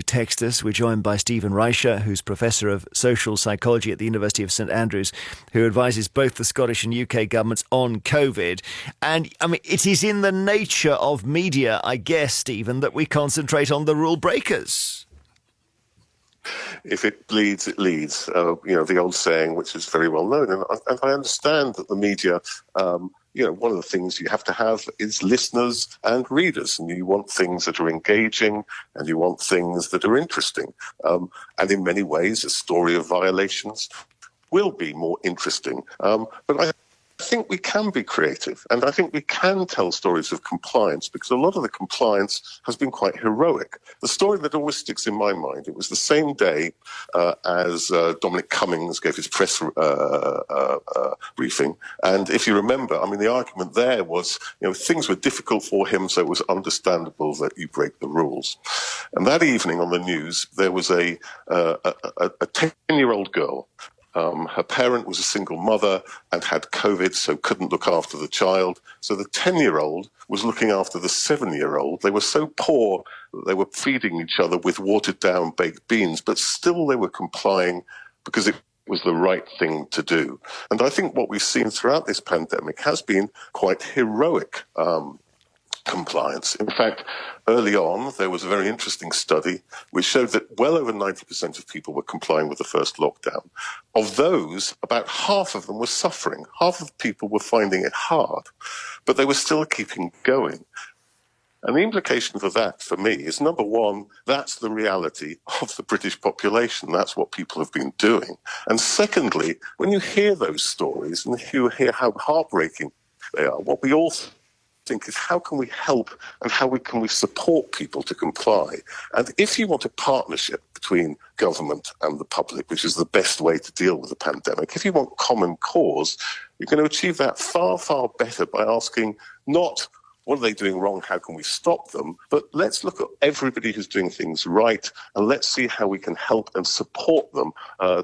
text us. We're joined by Stephen Reicher, who's Professor of Social Psychology at the University of St Andrews, who advises both the Scottish and UK governments on COVID. And, I mean, it is in the nature of media, I guess, Stephen, that we concentrate on the rule breakers. If it bleeds, it leads. The old saying, which is very well known. And I understand that the media, one of the things you have to have is listeners and readers. And you want things that are engaging and you want things that are interesting. And in many ways, a story of violations will be more interesting. But I think we can be creative, and I think we can tell stories of compliance, because a lot of the compliance has been quite heroic. The story that always sticks in my mind, it was the same day as Dominic Cummings gave his press briefing. And if you remember, I mean, the argument there was, things were difficult for him, so it was understandable that you break the rules. And that evening on the news, there was a 10-year-old girl. Her parent was a single mother and had COVID, so couldn't look after the child. So the 10-year-old was looking after the 7-year-old. They were so poor that they were feeding each other with watered-down baked beans, but still they were complying because it was the right thing to do. And I think what we've seen throughout this pandemic has been quite heroic compliance. In fact, early on, there was a very interesting study which showed that well over 90% of people were complying with the first lockdown. Of those, about half of them were suffering. Half of the people were finding it hard, but they were still keeping going. And the implication for that, for me, is, number one, that's the reality of the British population. That's what people have been doing. And secondly, when you hear those stories and you hear how heartbreaking they are, what we all think is, how can we help and can we support people to comply? And if you want a partnership between government and the public, which is the best way to deal with the pandemic, if you want common cause, you're going to achieve that far, far better by asking not what are they doing wrong, how can we stop them, but let's look at everybody who's doing things right and let's see how we can help and support them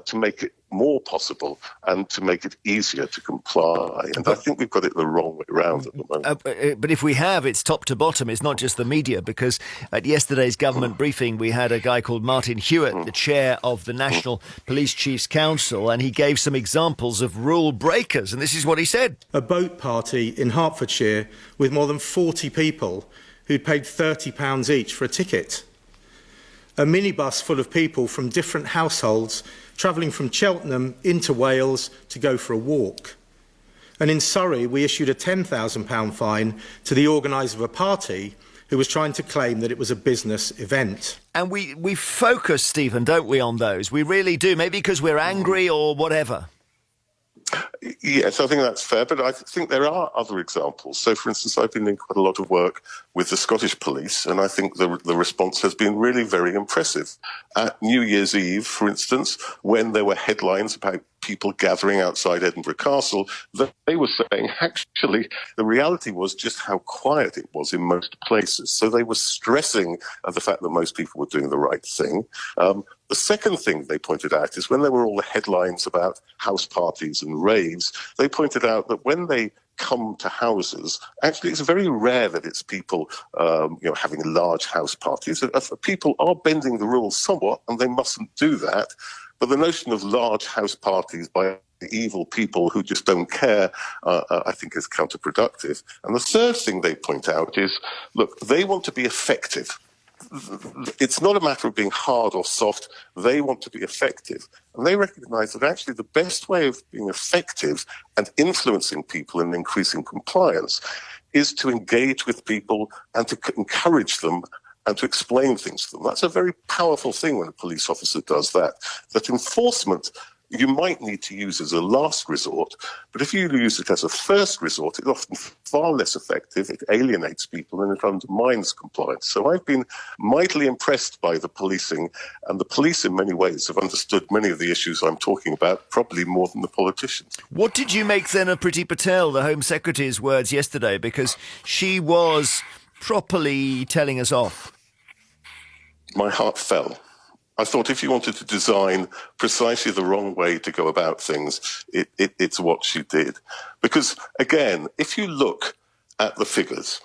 to make it more possible and to make it easier to comply. And I think we've got it the wrong way around at the moment. But if we have, it's top to bottom. It's not just the media, because at yesterday's government briefing, we had a guy called Martin Hewitt, the chair of the National Police Chiefs Council, and he gave some examples of rule breakers. And this is what he said. A boat party in Hertfordshire with more than 40 people who'd paid £30 each for a ticket. A minibus full of people from different households travelling from Cheltenham into Wales to go for a walk. And in Surrey, we issued a £10,000 fine to the organiser of a party who was trying to claim that it was a business event. And we focus, Stephen, don't we, on those? We really do, maybe because we're angry or whatever. Yes, I think that's fair, but I think there are other examples. So, for instance, I've been doing quite a lot of work with the Scottish police, and I think the response has been really very impressive. At New Year's Eve, for instance, when there were headlines about people gathering outside Edinburgh Castle, they were saying, actually, the reality was just how quiet it was in most places. So they were stressing the fact that most people were doing the right thing. The second thing they pointed out is when there were all the headlines about house parties and raves, they pointed out that when they come to houses, actually it's very rare that it's people having large house parties. People are bending the rules somewhat, and they mustn't do that. But the notion of large house parties by evil people who just don't care, I think is counterproductive. And the third thing they point out is, look, they want to be effective. It's not a matter of being hard or soft. They want to be effective. And they recognise that actually the best way of being effective and influencing people and increasing compliance is to engage with people and to encourage them and to explain things to them. That's a very powerful thing when a police officer does that. That enforcement you might need to use as a last resort, but if you use it as a first resort, it's often far less effective, it alienates people and it undermines compliance. So I've been mightily impressed by the policing, and the police in many ways have understood many of the issues I'm talking about, probably more than the politicians. What did you make then of Priti Patel, the Home Secretary's words yesterday? Because she was properly telling us off. My heart fell. I thought if you wanted to design precisely the wrong way to go about things, it's what she did. Because, again, if you look at the figures,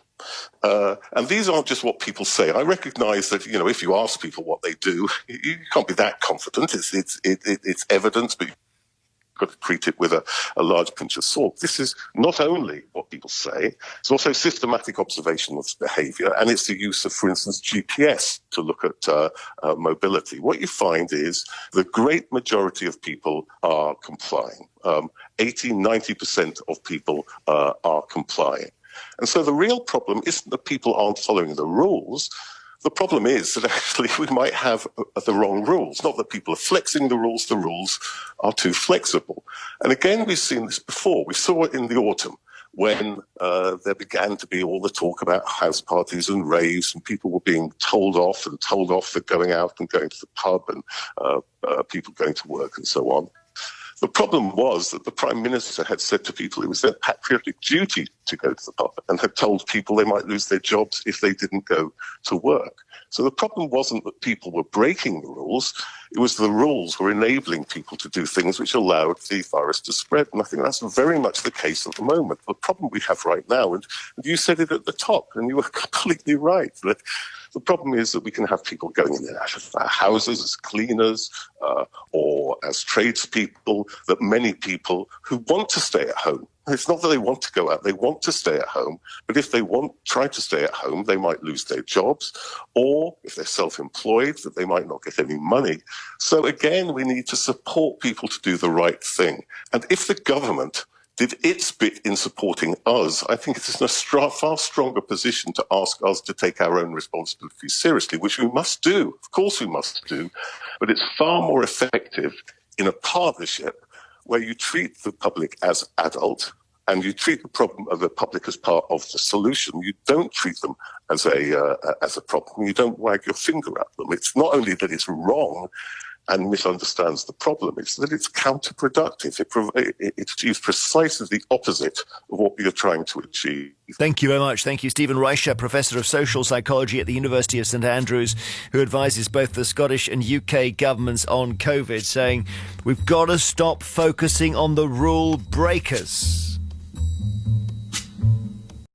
And these aren't just what people say. I recognise that, if you ask people what they do, you can't be that confident. It's evidence, but got to treat it with a large pinch of salt. This is not only what people say, it's also systematic observation of behaviour, and it's the use of, for instance, GPS to look at mobility. What you find is the great majority of people are complying. 80-90% of people are complying. And so the real problem isn't that people aren't following the rules. The problem is that actually we might have the wrong rules. Not that people are flexing the rules are too flexible. And again, we've seen this before. We saw it in the autumn when there began to be all the talk about house parties and raves, and people were being told off for going out and going to the pub, and people going to work and so on. The problem was that the Prime Minister had said to people it was their patriotic duty to go to the pub, and had told people they might lose their jobs if they didn't go to work. So the problem wasn't that people were breaking the rules, it was the rules were enabling people to do things which allowed the virus to spread. And I think that's very much the case at the moment. The problem we have right now, and you said it at the top, and you were completely right, that the problem is that we can have people going in and out of our houses as cleaners or as tradespeople, that many people who want to stay at home, it's not that they want to go out, they want to stay at home, but if they try to stay at home, they might lose their jobs, or if they're self-employed, that they might not get any money. So again, we need to support people to do the right thing. And if the government did its bit in supporting us, I think it's in a far stronger position to ask us to take our own responsibilities seriously, which we must do. Of course we must do. But it's far more effective in a partnership where you treat the public as adult and you treat the problem of the public as part of the solution. You don't treat them as a problem. You don't wag your finger at them. It's not only that it's wrong and misunderstands the problem, it's that it's counterproductive. It achieves precisely the opposite of what we are trying to achieve. Thank you very much. Thank you, Stephen Reicher, Professor of Social Psychology at the University of St Andrews, who advises both the Scottish and UK governments on COVID, saying we've got to stop focusing on the rule breakers.